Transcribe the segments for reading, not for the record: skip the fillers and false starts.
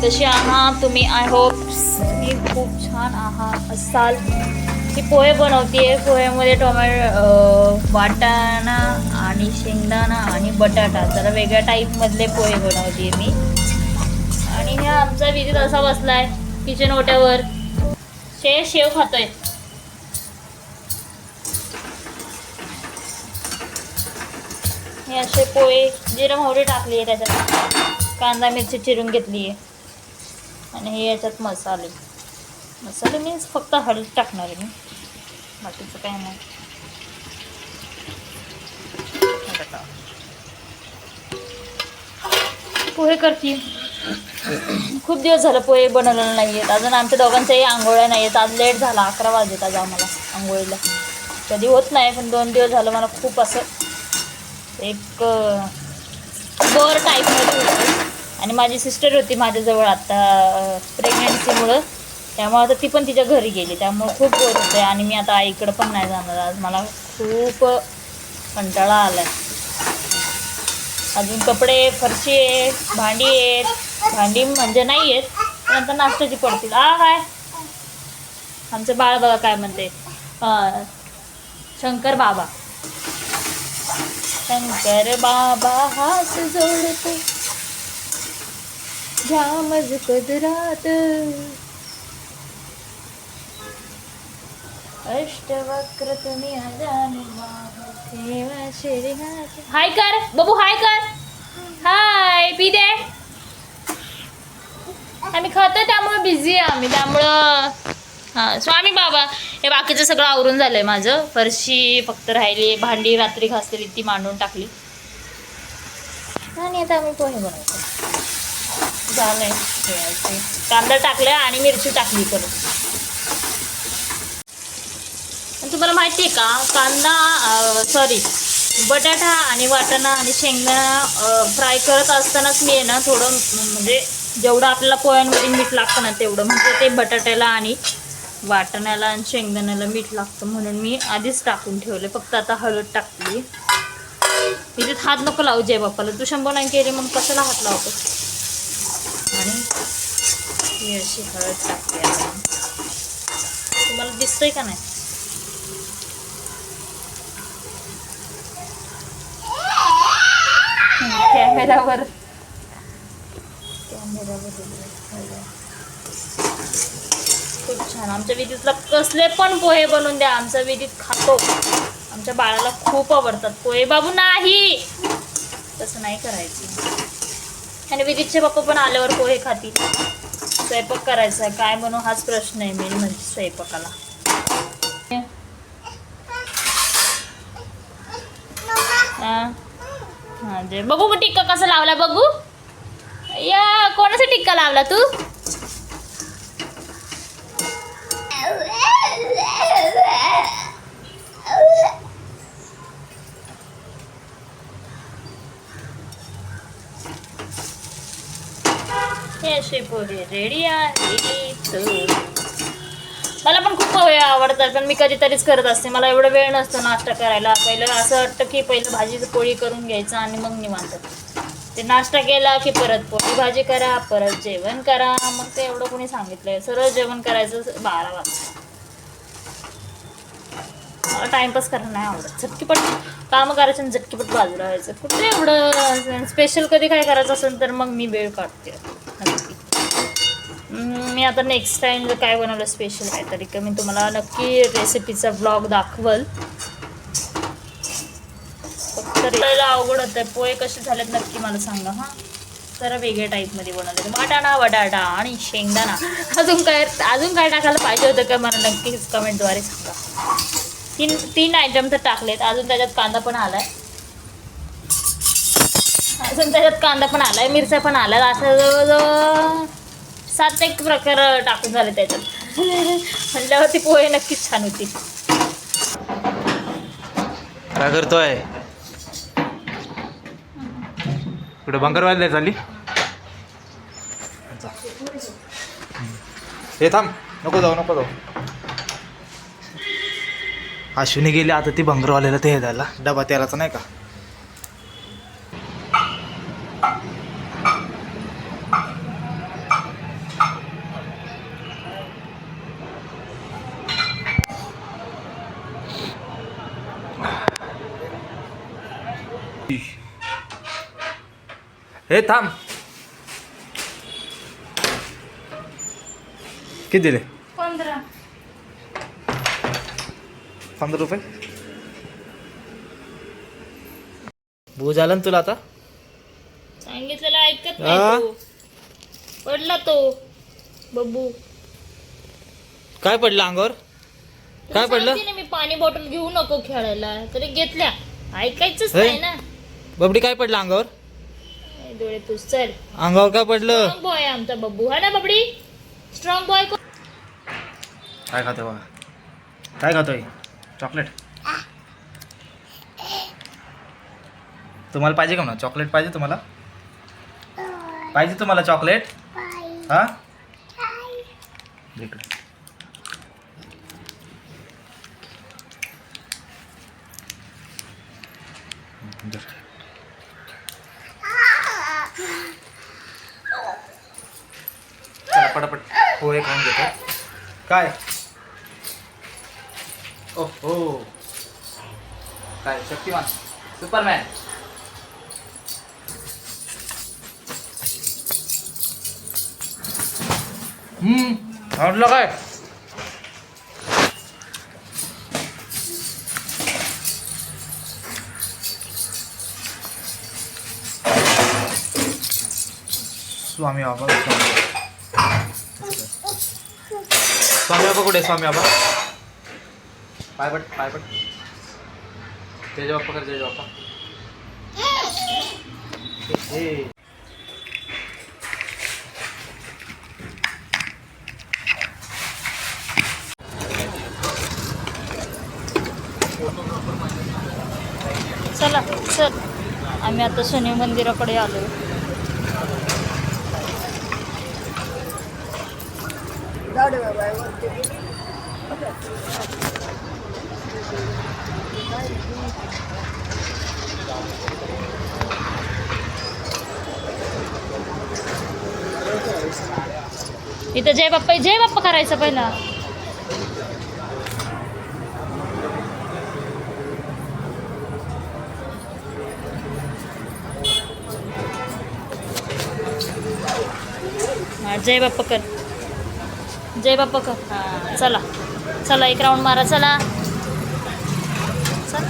कशी आहात तुम्ही? आय होप तुम्ही खूप छान आहात असाल. मी पोहे बनवते. पोह्यामध्ये वाटाणा आणि शेंगदाणा आणि बटाटा जरा वेगळ्या टाईपमधले पोहे बनवते मी. आणि हा आमचा विजित असा बसलाय किचन ओट्यावर, शेव खातोय. हे असे पोहे, जिरा मोहरी टाकली आहे त्याच्यात, कांदा मिरची चिरून घेतली आहे आणि हे याच्यात मसाले मीन्स फक्त हळद टाकणार आहे मी, बाकीचं काय नाही. पोहे करते. खूप दिवस झालं पोहे बनवलेलं नाही आहेत. अजून आमच्या दोघांच्याही आंघोळ्या नाही आहेत. आज लेट झाला, 11 वाजत आज आम्हाला आंघोळीला. कधी होत नाही पण 2 दिवस झालं मला खूप असं एक बोर टाईपमध्ये होतं. आणि माझी सिस्टर होती माझ्याजवळ आता प्रेग्नन्सीमुळं, त्यामुळे आता ती पण तिच्या घरी गेली, त्यामुळे खूप बोर होतं आहे. आणि मी आता आईकडं पण नाही जाणार आज, मला खूप कंटाळा आला आहे. अजून कपडे, फरशी आहे, भांडी आहेत. भांडी म्हणजे नाही आहेत, नंतर नाश्त्याची पडतील. काय आमचं बाळ बघा काय म्हणते, शंकर बाबा हात जोडते जामज कदरात अष्टवक्र तुम्ही हाय कर बबू, हाय कर, हाय पी दे. आम्ही खातो त्यामुळे बिझी आहे आम्ही, त्यामुळं हां स्वामी बाबा. हे बाकीचं सगळं आवरून झालंय माझं. फरशी फक्त राहिली, भांडी रात्री घासलेली ती मांडून टाकली आणि आता आम्ही पोहे बनवतो. झालंय कांदा टाकलाय आणि मिरची टाकली परत. तुम्हाला माहिती आहे का, बटाटा आणि वाटाणा आणि शेंगदाणा फ्राय करत असतानाच मी आहे ना थोडं म्हणजे जेवढं आपल्याला पोह्यांमध्ये मीठ लागतं ना तेवढं, म्हणजे ते बटाट्याला आणि वाटाण्याला आणि शेंगदाण्याला मीठ लागतं म्हणून मी आधीच टाकून ठेवले. फक्त आता हळद टाकली. तिथे हात नको लावू जय बाप्पाला, तू शंभर नाही केली मग कशाला हात लावतो. आणि ही अशी हळद टाकते. तुम्हाला दिसतंय का नाही? कॅमेरावर खूप छान. आमच्या विधीतला कसले पण पोहे बनवून द्या, आमचा विधीत खातो. आमच्या बाळाला खूप आवडतात पोहे. बाबू नाही तसं नाही करायचं. आणि विधीतचे बाप्पा पण आल्यावर पोहे खातील. स्वयंपाक करायचा आहे, काय बनवू हाच प्रश्न आहे मेन म्हणजे स्वयंपाकाला. हां जे बघू टिक्का कसा लावला बघू. या कोणाचा टिक्का लावला तू? हे असे पोहे रेडी आहेत. मला पण खूप पोहे आवडतात पण मी कधीतरीच करत असते. मला एवढं वेळ नसतो नाश्ता करायला. पहिलं असं वाटतं की पहिलं भाजीची पोळी करून घ्यायचं आणि मग निवांत. ते नाश्ता केला की परत पोळी भाजी करा, परत जेवण करा. मग ते एवढं कोणी सांगितलंय, सरळ जेवण करायचं 12 वाजता. मला टाइमपास करायला नाही आवडत. झटकीपट कामं करायचं आणि झटकीपट बाजूला व्हायचं. कुठे एवढं स्पेशल कधी काय करायचं असेल तर मग मी वेळ काढते नक्की. मी आता नेक्स्ट टाइम जर काय बनवलं स्पेशल काहीतरी का मी तुम्हाला नक्की रेसिपीचा ब्लॉग दाखवल. फक्त अवघड होतं. पोहे कसे झालेत नक्की मला सांगा. हां जरा वेगळ्या टाईपमध्ये बनवले. वाटाणा बटाटा आणि शेंगदाणा. अजून काय टाकायला पाहिजे होतं का मला नक्कीच कमेंटद्वारे सांगा. तीन आयटम तर टाकलेत. अजून त्याच्यात कांदा पण आलाय, मिरच्या पण आल्या. असं जवळजवळ 7 एक प्रकार टाकून झाले त्याच्यात. म्हणल्यावरती पोहे नक्कीच छान होती. काय करतोय? कुठे बंकरवायला चालली? हे थांब, नको जाऊ. अश्विनी गेली आता ती भंगरवाल्याला ते हे द्यायला डबा तेलाचा नाही का. हे थांब. किती दिले? 15. 15 रुपये. भू झालं ना तुला आता? सांगितलेलं ऐकत नाही तू. पडला तो बब्बू. काय पडलं अंगावर? काय पडलं? सांगते ना मी, पाणी बॉटल घेऊ नको खेळायला, तरी घेतल्या. ऐकायचंच हे? नाही ना. बबडी काय पडलं अंगावर? ए, डोळे पुस चल. अंगावर काय पडलं? स्ट्रॉंग बॉय आमचा बब्बू, हा ना बबडी? Strong boy. काय खातोय बघा? काय खातोय? चॉकलेट. तुम्हाला पाहिजे का म्हणा? चॉकलेट पाहिजे तुम्हाला? पाहिजे तुम्हाला चॉकलेट? हा इकडे. चला पटापट पोहे खाऊन घेतो. काय? ओहो, काय शक्तिमान सुपरमॅन. आवडलं काय? स्वामी बाबा. स्वामी बाबा कुठे? स्वामी बाबा पायपट पायपट. जय बाप्पा कर. जय बाप्पा. चला चल, आम्ही आता शनी मंदिराकडे आलो. इथं जय बाप्पा करायचं पहिला. हा, जय बाप्पा कर. जय बाप्पा कर. हा चला चला, एक राऊंड मारा. चला चला.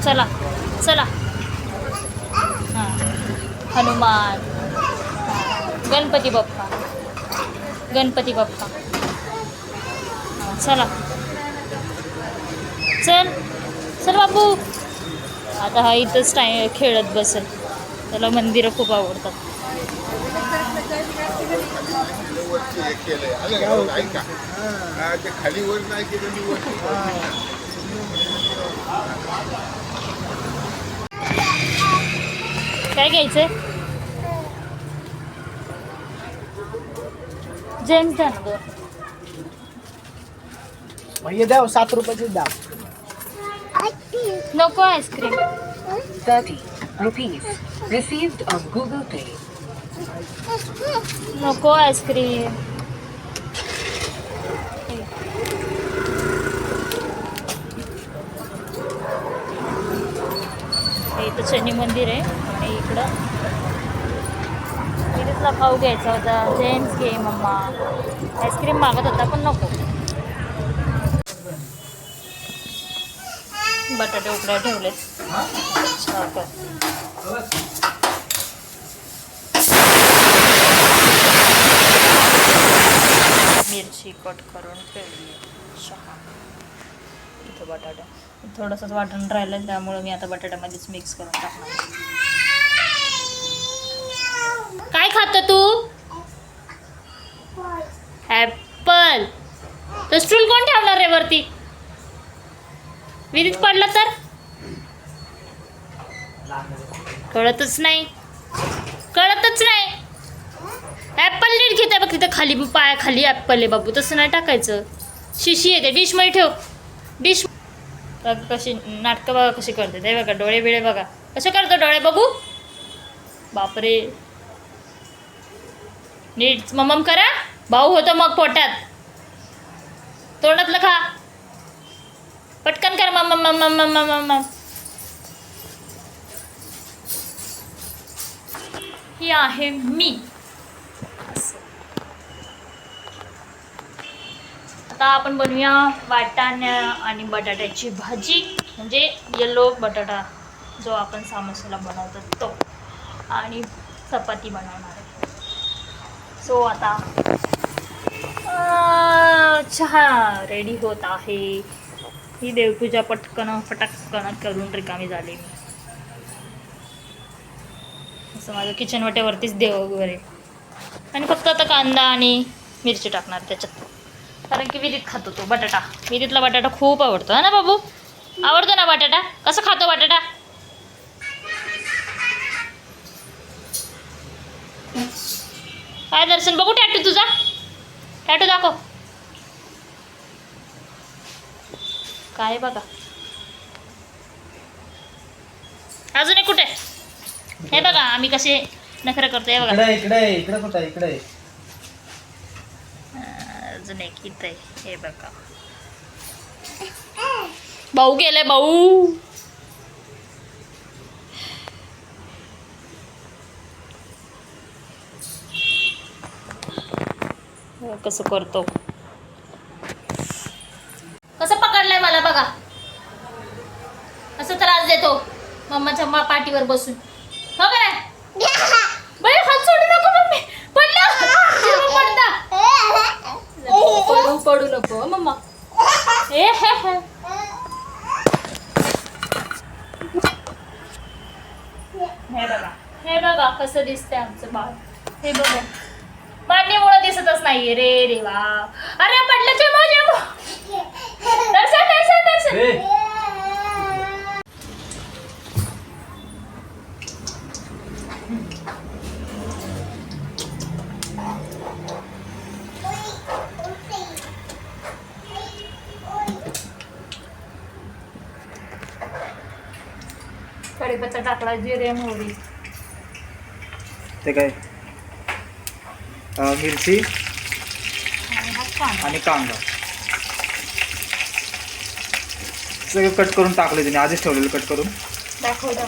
चला चला. हां, हनुमान. गणपती बाप्पा. गणपती बाप्पा. हां, चला चल चल बापू. आता हा इथंच खेळत बसेल. त्याला मंदिरं खूप आवडतात. खाली वर नाही केलं. काय घ्यायचंय? जेम्स द्या ना 2. भैया द्या 7 रुपयाचे द्या. नको ice cream. 30 rupees received on Google Pay. नको आईस्क्रीम. इथं शनी मंदिर आहे आणि इकडं इथला खाऊ घ्यायचा होता. जेम्स घे मम्मा. आईस्क्रीम मागत होता पण नको. बटाटे उकड्या ठेवलेत. अच्छा, मिरची कट करून ठेवली. चहा. इथं बटाटा थोडंसंच वाटण राहिलं, त्यामुळे मी आता बटाट्यामध्येच मिक्स करून टाकणार. काय खात तू? ऍपल. तर स्टूल कोण ठेवणार रे वरती? विहिरीत पडलं तर? कळतच नाही. ॲपल नीट घेते बघ तिथं खाली पायाखाली ॲपल आहे बाबू, तसं नाही टाकायचं. शिशी येते डिशमध्ये ठेव. डिश कशी नाटकं बघा कशी करते ते बघा. डोळे बिळे बघा कसे करतो, डोळे बघू. बापरे, नीट मम्मम करा. भाऊ होतो मग पोटात. तोंडातलं खा पटकन कर मम्मम मम्मम मम्मम मम्मम. ही आहे मी. आता आपण बनवूया वाटाणा आणि बटाट्याची भाजी, म्हणजे येलो बटाटा जो आपण सामोसाला बनवतो तो, आणि चपाती बनवणार आहे. सो आता चहा रेडी होत आहे. ही देवपूजा पटकन फटाकन करून रिकामी झाली मी. असं माझं किचन वाट्यावरतीच देव वगैरे. आणि फक्त आता कांदा आणि मिरची टाकणार त्याच्यात, कारण की विरीत खातो तो बटाटा. विरीतला बटाटा खूप आवडतो है ना बाबू? आवडतो ना बटाटा? कसं खातो बटाटा? काय दर्शन बघू टॅटू तुझा? टॅटू दाखव. काय बघा अजून एक कुठे? हे बघा आम्ही कसे नखरे करतो. हे बघा इकडे कुठं इकडे. अजून एक इथं आहे. हे बघा भाऊ गेलाय भाऊ. कसं करतो, कसं पकडलंय मला बघा. असं त्रास देतो मम्माच्या पाठीवर बसून. हो का नाही? बाई हात सोडू नको मम्मी. पडलं पडता. पडू नको मम्मा. हे बघा, हे बघा कसं दिसतंय आमचं बाळ. हे बघा मांडीमुळे दिसतच नाहीये रे देवा. अरे पडलं जेमो. दर्शन. कढीपत्ता टाकला, जिरे मोहरी, ते काय मिरची आणि कांदा सगळं कट करून टाकले तिने, आधीच ठेवलेलं कट करून. दाखवता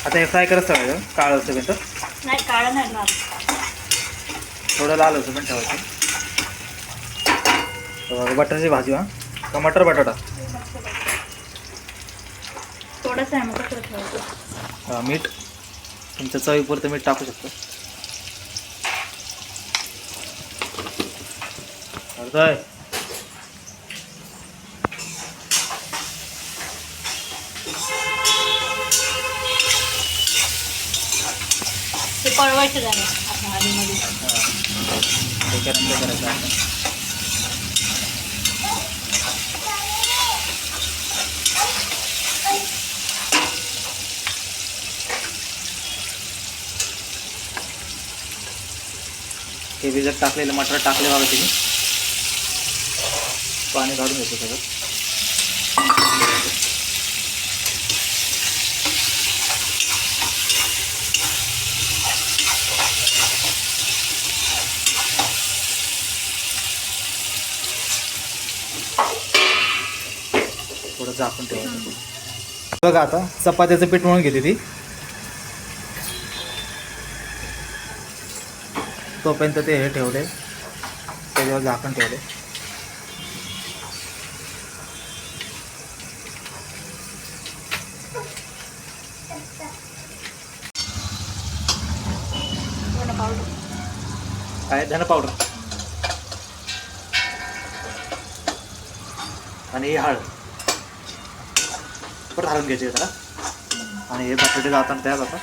आता हे फ्राय करत सगळं काळं असतं पण नाही. काळं नाही लाल. थोडं लाल असं पण ठेवायचं. बटाट्याची भाजी. का मटर बटाटा थोडंसं आहे मग कसं ठेवायचं. मीठ तुमच्या चवीपुरतं मीठ टाकू शकतो. अर्धय ते पळवायचं झालं आपण आधीमध्ये. त्याच्यानंतर करायचं आपण हे भिजत टाकलेलं मटर टाकले बाबा तिने. पाणी काढून घेतो सगळं. थोडं झाकून ठेवायचं. बघा आता चपात्याचं पीठ म्हणून घेते ती. तोपर्यंत ते हे ठेवले, त्याच्यावर झाकण ठेवले. काय धन पावडर आणि ही हळद परत हळद घ्यायची जरा. आणि हे बटाटे जाताना त्यात आता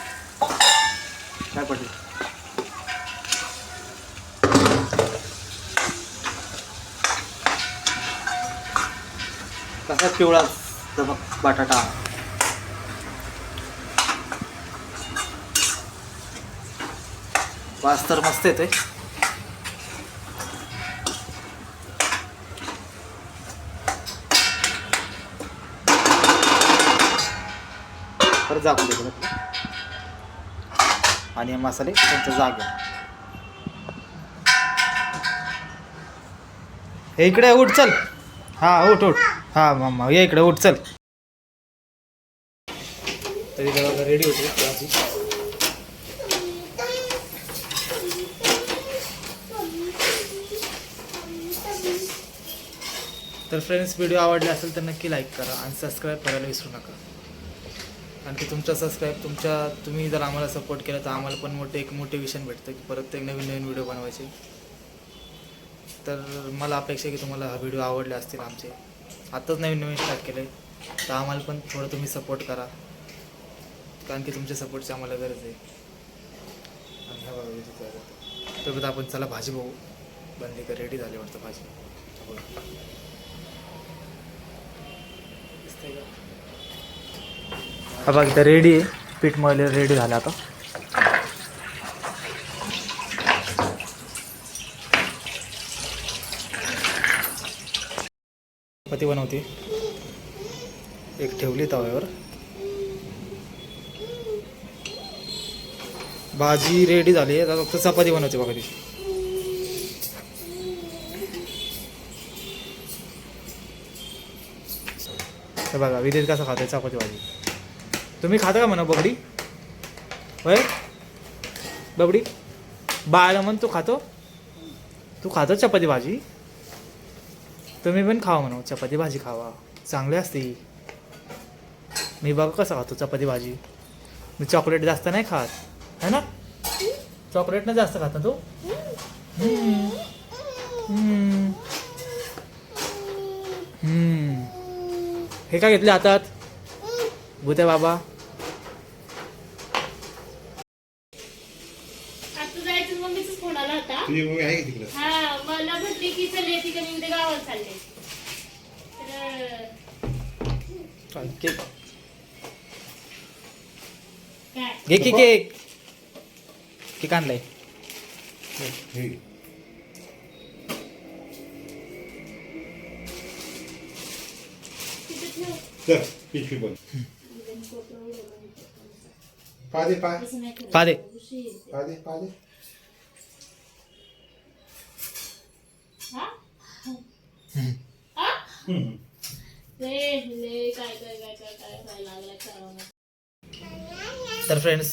काय पडले कसा पिवळा चमक बटाटा. वास तर मस्त येतोय. परत झाकून देतो आणि हे मसाले त्यांच्या जागेवर. हे इकडे उठ चल. हा उठ. हा मम्मा ये इकडे उठ चल. तरी बघा रेडी होते भाजी. तर फ्रेंड्स, व्हिडिओ आवडला असेल तर नक्की लाईक करा आणि सबस्क्राईब करायला विसरू नका. कारण की तुमचा सबस्क्राईब तुम्ही जर आम्हाला सपोर्ट केला तर आम्हाला पण एक मोटिवेशन भेटतं की परत एक नवीन व्हिडिओ बनवायचे. तर मला अपेक्षा आहे की तुम्हाला हा व्हिडिओ आवडले असतील आमचे. आत्ताच नवीन स्टार्ट केलं आहे तर आम्हाला पण थोडं तुम्ही सपोर्ट करा. कारण की तुमच्या सपोर्टची आम्हाला गरज आहे. आणि ह्या बघा विधी तयार होतं. तर आपण चला भाजी बघू. बनली का रेडी झाली वाटतं भाजी. हा बघ इथं रेडी आहे. पीठ मळले रेडी झालं आता. चपाती बनवते. एक ठेवली तव्यावर. भाजी रेडी झाली आहे. आता फक्त चपाती बनवते बघा ती. तर बघा विदेश कसं खातोय चपाती भाजी. तुम्ही खाता का म्हणा बबडी? होय बबडी? बाळा म्हण तू खातो? तू खातो चपाती भाजी? तुम्ही पण खावा म्हणा चपाती भाजी खावा, चांगली असते. मी बघा कसं खातो चपाती भाजी. मी चॉकलेट जास्त नाही खात है ना? चॉकलेट नाही जास्त खाता तू? हे काय घेतले हातात भूत्या बाबा? आता जायचं मम्मीचाच फोन आला होता. तुझी मम्मी आहे की तिकडे? हा मला म्हणते की चल येते का मी उद्या गावाला चालले. तर केक काय घे की केक. केक आणलाय. हे. तिथे ठेव. चल पिशवी बन. पादे पाय असं नाही करायचं. पादे पादे पादे. हा? हा? ले काय लागलाय करावं. तर फ्रेंड्स,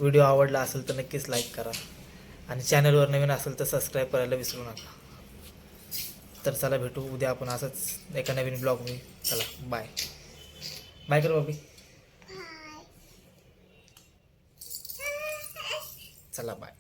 व्हिडिओ आवडला असेल तर नक्कीच लाईक करा आणि चॅनलवर नवीन असेल तर सबस्क्राईब करायला विसरू नका. तर चला भेटू उद्या आपण असंच एका नवीन ब्लॉगमध्ये. चला बाय बाय कर बाबी. चला बाय.